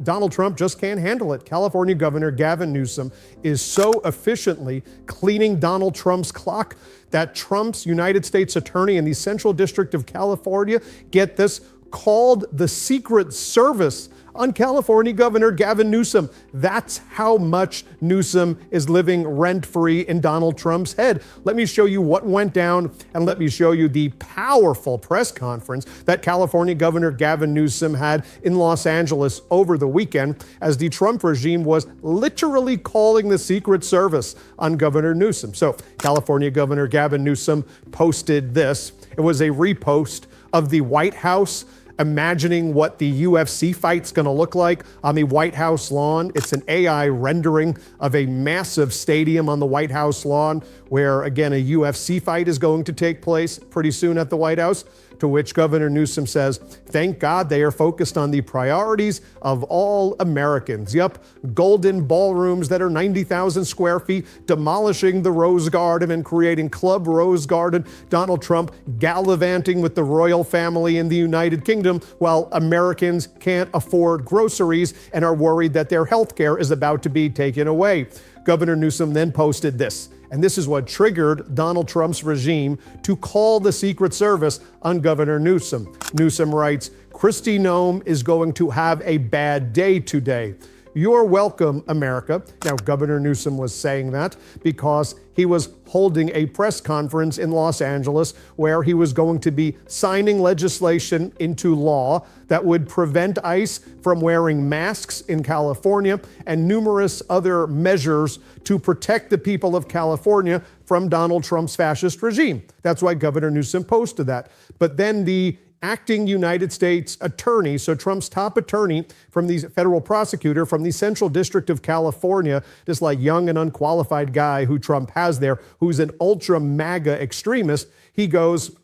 Donald Trump just can't handle it. California Governor Gavin Newsom is so efficiently cleaning Donald Trump's clock that Trump's United States Attorney in the Central District of California, get this, called the Secret Service on California Governor Gavin Newsom. That's how much Newsom is living rent-free in Donald Trump's head. Let me show you what went down, and let me show you the powerful press conference that California Governor Gavin Newsom had in Los Angeles over the weekend as the Trump regime was literally calling the Secret Service on Governor Newsom. So California Governor Gavin Newsom posted this. It was a repost of the White House imagining what the UFC fight's going to look like on the White House lawn. It's an AI rendering of a massive stadium on the White House lawn where, again, a UFC fight is going to take place pretty soon at the White House, to which Governor Newsom says, thank God they are focused on the priorities of all Americans. Yep, golden ballrooms that are 90,000 square feet, demolishing the Rose Garden and creating Club Rose Garden. Donald Trump gallivanting with the royal family in the United Kingdom while Americans can't afford groceries and are worried that their health care is about to be taken away. Governor Newsom then posted this, and this is what triggered Donald Trump's regime to call the Secret Service on Governor Newsom. Newsom writes, Kristi Noem is going to have a bad day today. You're welcome, America. Now, Governor Newsom was saying that because he was holding a press conference in Los Angeles where he was going to be signing legislation into law that would prevent ICE from wearing masks in California and numerous other measures to protect the people of California from Donald Trump's fascist regime. That's why Governor Newsom posted that. But then the acting United States attorney, so Trump's top attorney from the federal prosecutor from the Central District of California, this like young and unqualified guy who Trump has there, who's an ultra MAGA extremist, he goes,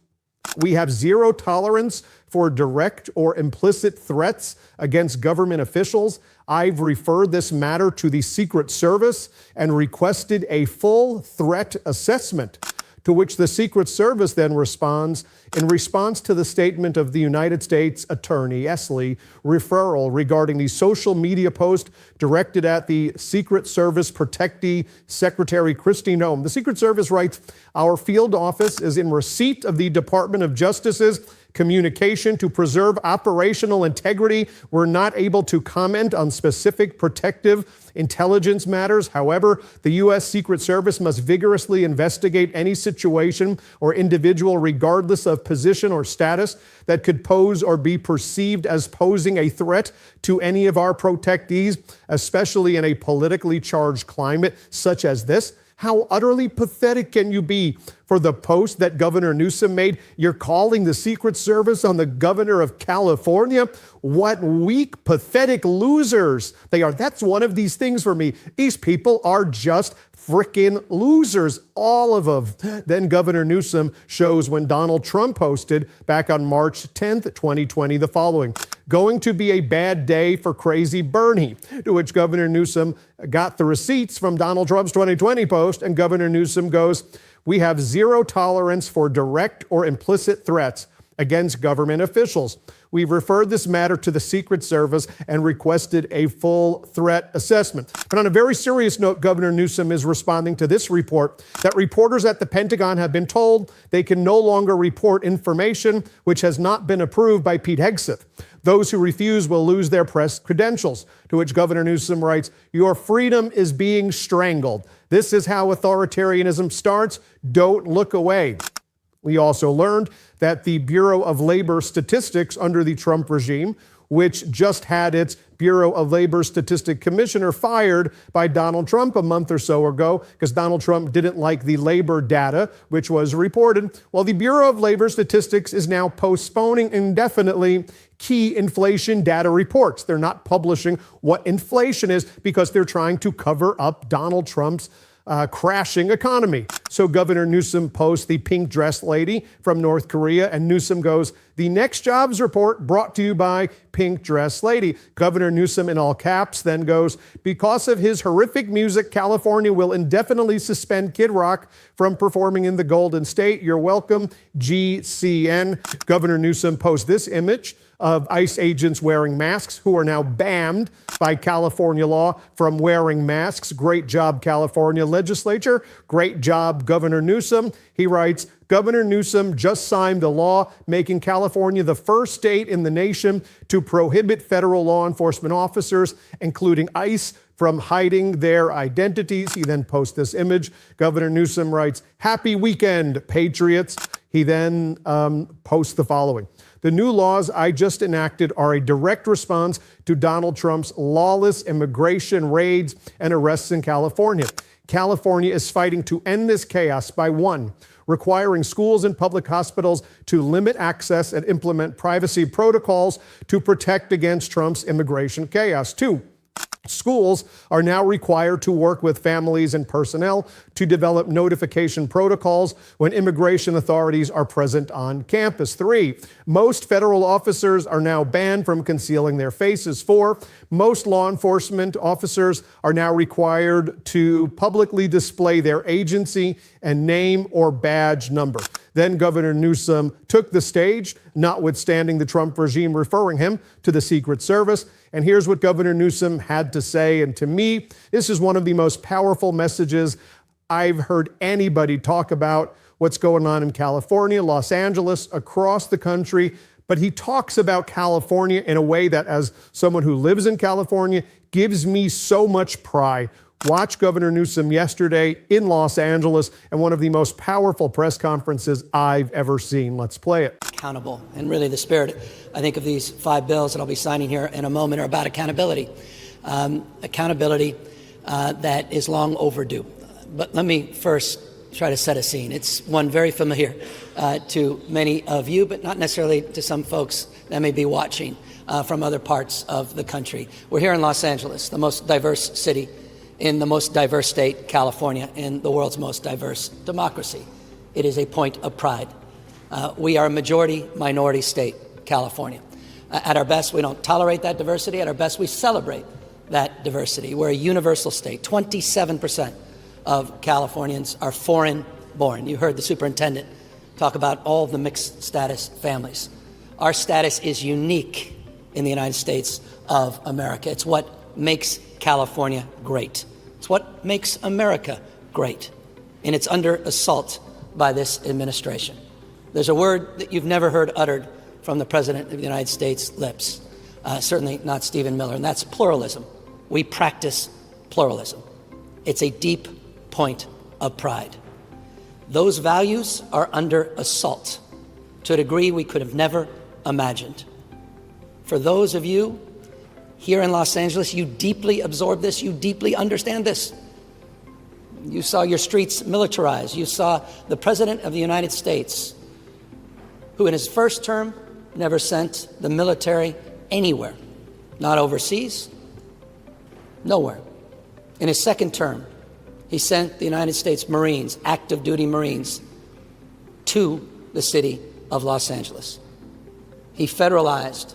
we have zero tolerance for direct or implicit threats against government officials. I've referred this matter to the Secret Service and requested a full threat assessment. To which the Secret Service then responds, in response to the statement of the United States Attorney Esley referral regarding the social media post directed at the Secret Service protectee Secretary Kristi Noem. The Secret Service writes, our field office is in receipt of the Department of Justice's communication to preserve operational integrity. We're not able to comment on specific protective intelligence matters. However, the U.S. Secret Service must vigorously investigate any situation or individual, regardless of position or status, that could pose or be perceived as posing a threat to any of our protectees, especially in a politically charged climate such as this. How utterly pathetic can you be for the post that Governor Newsom made? You're calling the Secret Service on the governor of California? What weak, pathetic losers they are. That's one of these things for me. These people are just frickin' losers, all of them. Then Governor Newsom shows when Donald Trump posted back on March 10th, 2020, the following. Going to be a bad day for crazy Bernie, to which Governor Newsom got the receipts from Donald Trump's 2020 post, and Governor Newsom goes, we have zero tolerance for direct or implicit threats against government officials. We've referred this matter to the Secret Service and requested a full threat assessment. But on a very serious note, Governor Newsom is responding to this report that reporters at the Pentagon have been told they can no longer report information which has not been approved by Pete Hegseth. Those who refuse will lose their press credentials, to which Governor Newsom writes, your freedom is being strangled. This is how authoritarianism starts. Don't look away. We also learned that the Bureau of Labor Statistics under the Trump regime, which just had its Bureau of Labor Statistic Commissioner fired by Donald Trump a month or so ago because Donald Trump didn't like the labor data, which was reported. Well, the Bureau of Labor Statistics is now postponing indefinitely key inflation data reports. They're not publishing what inflation is because they're trying to cover up Donald Trump's crashing economy. So Governor Newsom posts the pink dress lady from North Korea, and Newsom goes, the next jobs report brought to you by pink dress lady. Governor Newsom in all caps then goes, because of his horrific music, California will indefinitely suspend Kid Rock from performing in the Golden State. You're welcome, GCN. Governor Newsom posts this image of ICE agents wearing masks who are now banned by California law from wearing masks. Great job, California legislature. Great job, Governor Newsom. He writes, Governor Newsom just signed a law making California the first state in the nation to prohibit federal law enforcement officers, including ICE, from hiding their identities. He then posts this image. Governor Newsom writes, "Happy weekend, Patriots." He then posts the following. The new laws I just enacted are a direct response to Donald Trump's lawless immigration raids and arrests in California. California is fighting to end this chaos by 1, requiring schools and public hospitals to limit access and implement privacy protocols to protect against Trump's immigration chaos. 2, schools are now required to work with families and personnel to develop notification protocols when immigration authorities are present on campus. 3, most federal officers are now banned from concealing their faces. 4, most law enforcement officers are now required to publicly display their agency and name or badge number. Then Governor Newsom took the stage, notwithstanding the Trump regime referring him to the Secret Service. And here's what Governor Newsom had to say. And to me, this is one of the most powerful messages I've heard anybody talk about what's going on in California, Los Angeles, across the country. But he talks about California in a way that, as someone who lives in California, gives me so much pride. Watch Governor Newsom yesterday in Los Angeles and one of the most powerful press conferences I've ever seen. Let's play it. Accountable. And really the spirit, I think, of these 5 bills that I'll be signing here in a moment are about accountability. Accountability that is long overdue. But let me first try to set a scene. It's one very familiar to many of you, but not necessarily to some folks that may be watching from other parts of the country. We're here in Los Angeles, the most diverse city in the most diverse state, California, in the world's most diverse democracy. It is a point of pride. We are a majority-minority state, California. At our best, we don't tolerate that diversity. At our best, we celebrate that diversity. We're a universal state. 27% of Californians are foreign-born. You heard the superintendent talk about all the mixed status families. Our status is unique in the United States of America. It's what makes California great. It's what makes America great. And it's under assault by this administration. There's a word that you've never heard uttered from the President of the United States' lips, certainly not Stephen Miller, and that's pluralism. We practice pluralism. It's a deep point of pride. Those values are under assault to a degree we could have never imagined. For those of you here in Los Angeles, you deeply absorb this, you deeply understand this. You saw your streets militarized. You saw the President of the United States, who in his first term never sent the military anywhere, not overseas, nowhere. In his second term, he sent the United States Marines, active duty Marines, to the city of Los Angeles. He federalized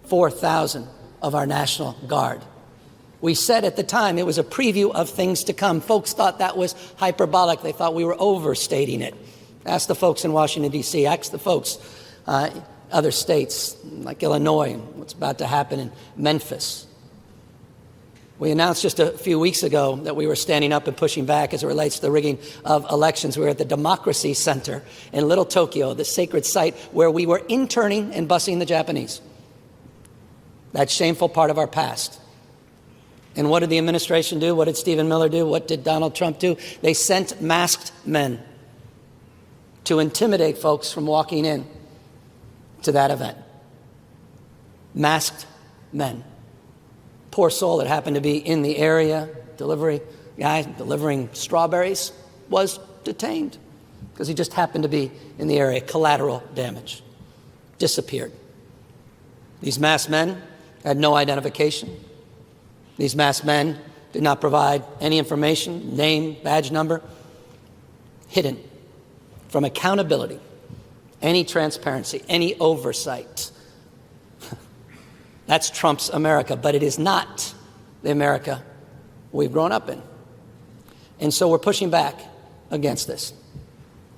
4,000 of our National Guard. We said at the time it was a preview of things to come. Folks thought that was hyperbolic. They thought we were overstating it. Ask the folks in Washington, D.C. Ask the folks other states like Illinois and what's about to happen in Memphis. We announced just a few weeks ago that we were standing up and pushing back as it relates to the rigging of elections. We were at the Democracy Center in Little Tokyo, the sacred site where we were interning and busing the Japanese. That shameful part of our past. And what did the administration do? What did Stephen Miller do? What did Donald Trump do? They sent masked men to intimidate folks from walking in to that event. Masked men. Poor soul that happened to be in the area, guy delivering strawberries, was detained because he just happened to be in the area. Collateral damage. Disappeared. These masked men had no identification. These masked men did not provide any information, name, badge number, hidden from accountability, any transparency, any oversight. That's Trump's America, but it is not the America we've grown up in. And so we're pushing back against this.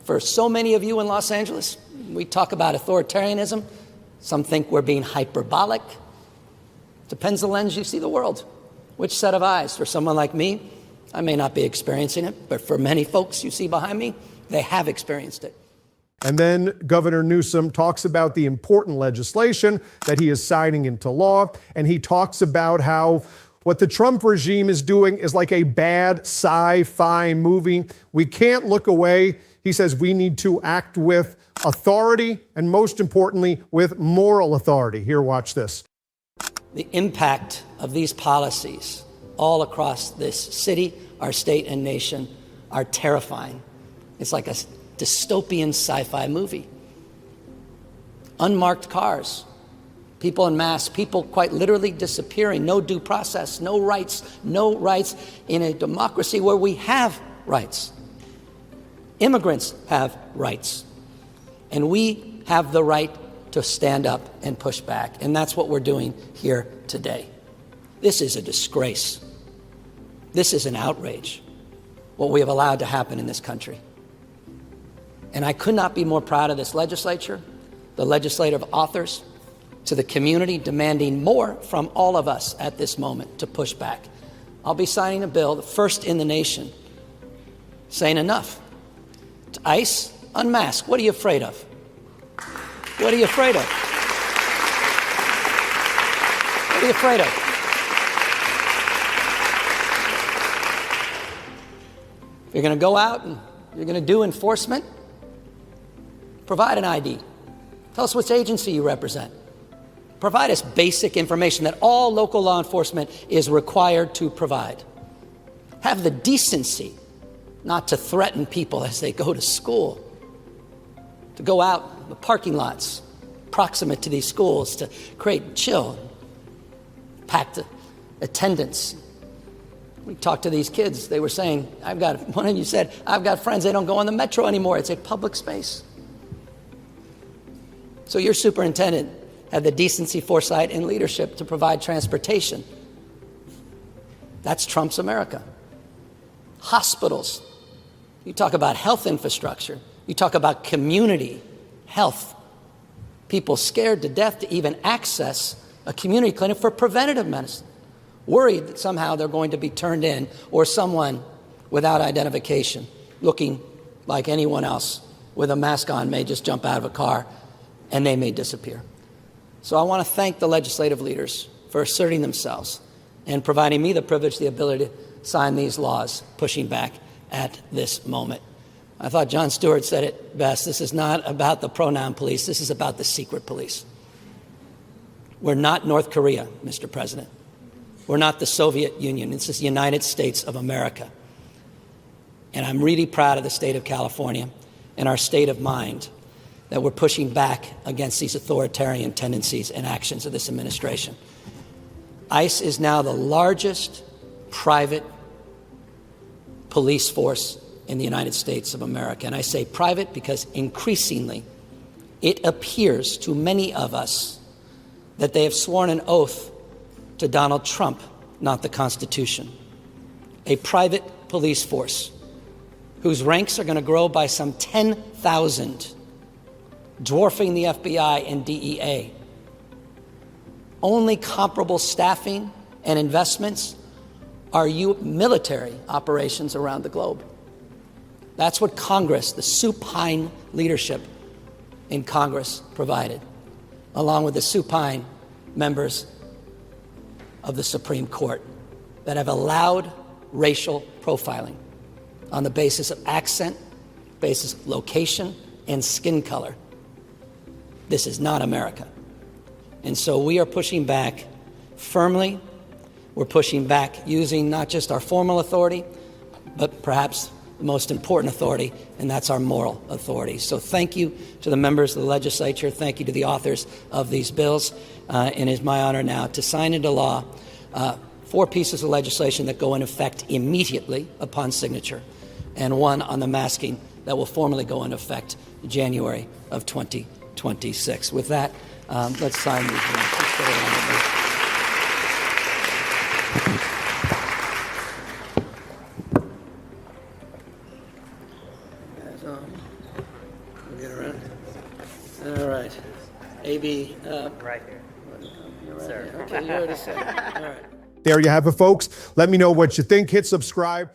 For so many of you in Los Angeles, we talk about authoritarianism. Some think we're being hyperbolic. Depends the lens you see the world. Which set of eyes? For someone like me, I may not be experiencing it, but for many folks you see behind me, they have experienced it. And then Governor Newsom talks about the important legislation that he is signing into law, and he talks about how what the Trump regime is doing is like a bad sci-fi movie. We can't look away. He says we need to act with authority and, most importantly, with moral authority. Here, watch this. The impact of these policies all across this city, our state and nation are terrifying. It's like a dystopian sci-fi movie. Unmarked cars, people en masse, people quite literally disappearing, no due process, no rights in a democracy where we have rights. Immigrants have rights, and we have the right to stand up and push back, and that's what we're doing here today. This is a disgrace. This is an outrage, what we have allowed to happen in this country. And I could not be more proud of this legislature, the legislative authors, to the community demanding more from all of us at this moment to push back. I'll be signing a bill, the first in the nation, saying enough. To ICE, unmask. What are you afraid of? What are you afraid of? What are you afraid of? If you're going to go out and you're going to do enforcement, provide an ID. Tell us which agency you represent. Provide us basic information that all local law enforcement is required to provide. Have the decency not to threaten people as they go to school, to go out in the parking lots proximate to these schools to create chill, packed attendance. We talked to these kids. They were saying, one of you said, I've got friends, they don't go on the metro anymore. It's a public space. So your superintendent had the decency, foresight, and leadership to provide transportation. That's Trump's America. Hospitals. You talk about health infrastructure. You talk about community health. People scared to death to even access a community clinic for preventative medicine, worried that somehow they're going to be turned in, or someone without identification, looking like anyone else with a mask on, may just jump out of a car and they may disappear. So I want to thank the legislative leaders for asserting themselves and providing me the privilege, the ability to sign these laws, pushing back at this moment. I thought Jon Stewart said it best. This is not about the pronoun police. This is about the secret police. We're not North Korea, Mr. President. We're not the Soviet Union. This is the United States of America. And I'm really proud of the state of California and our state of mind that we're pushing back against these authoritarian tendencies and actions of this administration. ICE is now the largest private police force in the United States of America. And I say private because increasingly it appears to many of us that they have sworn an oath to Donald Trump, not the Constitution. A private police force whose ranks are going to grow by some 10,000, dwarfing the FBI and DEA. Only comparable staffing and investments are military operations around the globe. That's what Congress, the supine leadership in Congress, provided, along with the supine members of the Supreme Court that have allowed racial profiling on the basis of accent, basis of location, and skin color. This is not America. And so we are pushing back firmly. We're pushing back using not just our formal authority, but perhaps the most important authority, and that's our moral authority. So thank you to the members of the legislature. Thank you to the authors of these bills. And it's my honor now to sign into law 4 pieces of legislation that go in effect immediately upon signature, and 1 on the masking that will formally go into effect January of 2026. With that, let's sign these. All right. A maybe. Right here. Sir. Okay, you already said it. All right. There you have it, folks. Let me know what you think. Hit subscribe.